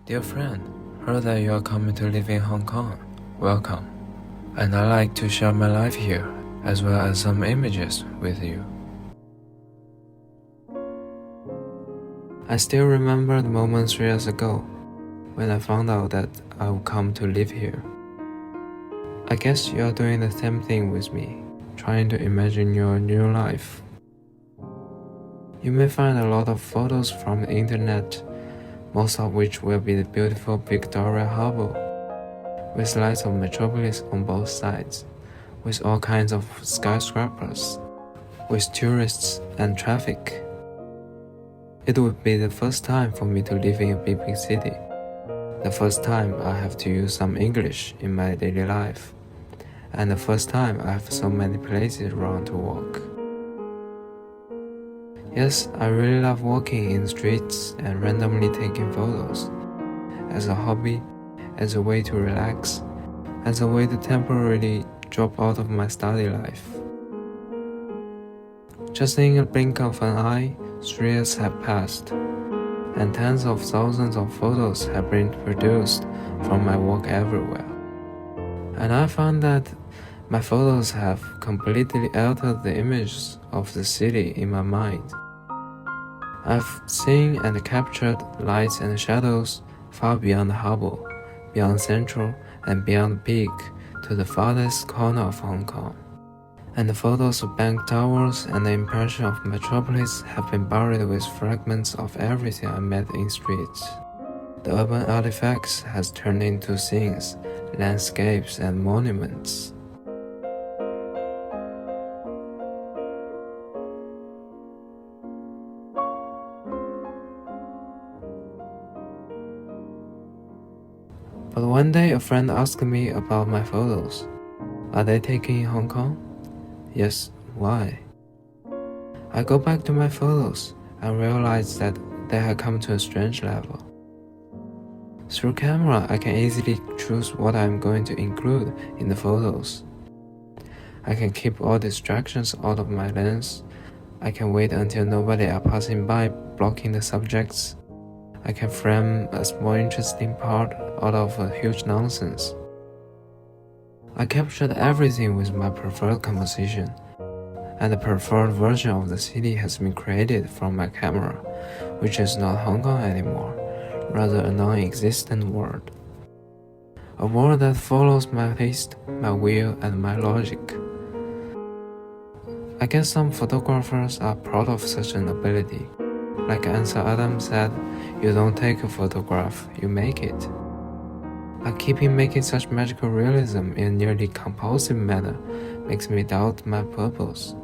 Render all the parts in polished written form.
Dear friend, heard that you are coming to live in Hong Kong. Welcome. And I like to share my life here, as well as some images with you. I still remember the moment 3 years ago, when I found out that I would come to live here. I guess you are doing the same thing with me, trying to imagine your new life. You may find a lot of photos from the internet, most of which will be the beautiful Victoria Harbour, with lights of metropolis on both sides, with all kinds of skyscrapers, with tourists and traffic. It would be the first time for me to live in a big city, the first time I have to use some English in my daily life, and the first time I have so many places around to walk. Yes, I really love walking in the streets and randomly taking photos, as a hobby, as a way to relax, as a way to temporarily drop out of my study life. Just in a blink of an eye, 3 years have passed, and tens of thousands of photos have been produced from my work everywhere. And I found that my photos have completely altered the images of the city in my mind. I've seen and captured lights and shadows far beyond the harbor, beyond Central, and beyond Peak to the farthest corner of Hong Kong. And the photos of bank towers and the impression of metropolis have been buried with fragments of everything I met in streets. The urban artifacts has turned into scenes, landscapes, and monuments. But one day a friend asked me about my photos. Are they taken in Hong Kong? Yes, why? I go back to my photos and realize that they had come to a strange level. Through camera, I can easily choose what I'm going to include in the photos. I can keep all distractions out of my lens. I can wait until nobody are passing by, blocking the subjects. I can frame a small interesting part out of a huge nonsense. I captured everything with my preferred composition, and the preferred version of the city has been created from my camera, which is not Hong Kong anymore, rather a non-existent world. A world that follows my taste, my will, and my logic. I guess some photographers are proud of such an ability. Like Ansel Adams said, you don't take a photograph, you make it. But keeping making such magical realism in a nearly compulsive manner makes me doubt my purpose.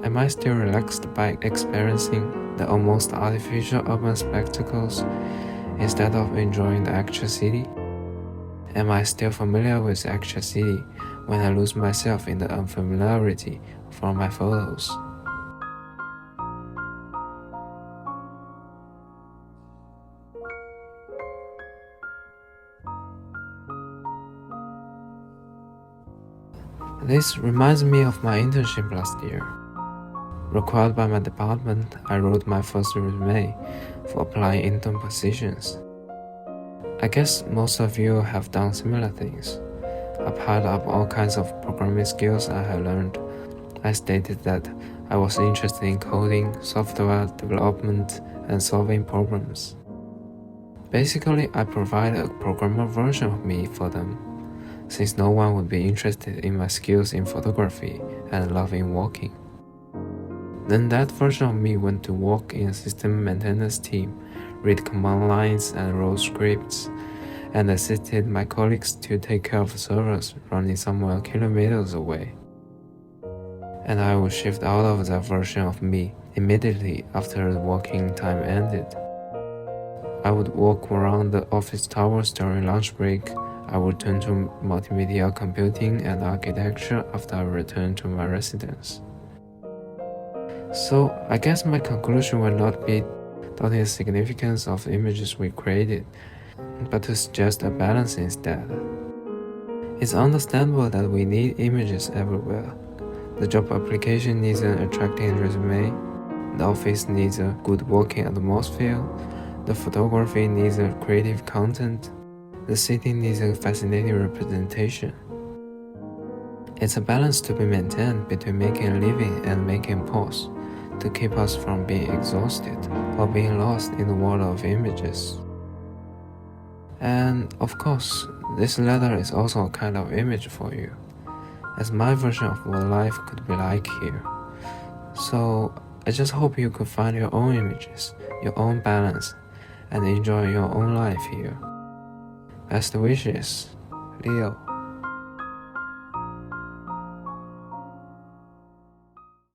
Am I still relaxed by experiencing the almost artificial urban spectacles instead of enjoying the actual city? Am I still familiar with the actual city when I lose myself in the unfamiliarity from my photos? This reminds me of my internship last year. Required by my department, I wrote my first resume for applying intern positions. I guess most of you have done similar things. I piled up all kinds of programming skills I had learned. I stated that I was interested in coding, software development, and solving problems. Basically, I provided a programmer version of me for them, since no one would be interested in my skills in photography and love in walking. Then that version of me went to work in a system maintenance team, read command lines and wrote scripts, and assisted my colleagues to take care of servers running somewhere kilometers away. And I would shift out of that version of me immediately after the working time ended. I would walk around the office towers during lunch break. I would turn to multimedia computing and architecture after I returned to my residence. So I guess my conclusion will not be doubting the significance of the images we created, but to suggest a balance instead. It's understandable that we need images everywhere. The job application needs an attractive resume, the office needs a good working atmosphere, The photography needs a creative content. The city needs a fascinating representation. It's a balance to be maintained between making a living and making a pause to keep us from being exhausted or being lost in the world of images. And of course, this letter is also a kind of image for you, as my version of what life could be like here. So I just hope you could find your own images, your own balance, and enjoy your own life here. Best wishes, Leo.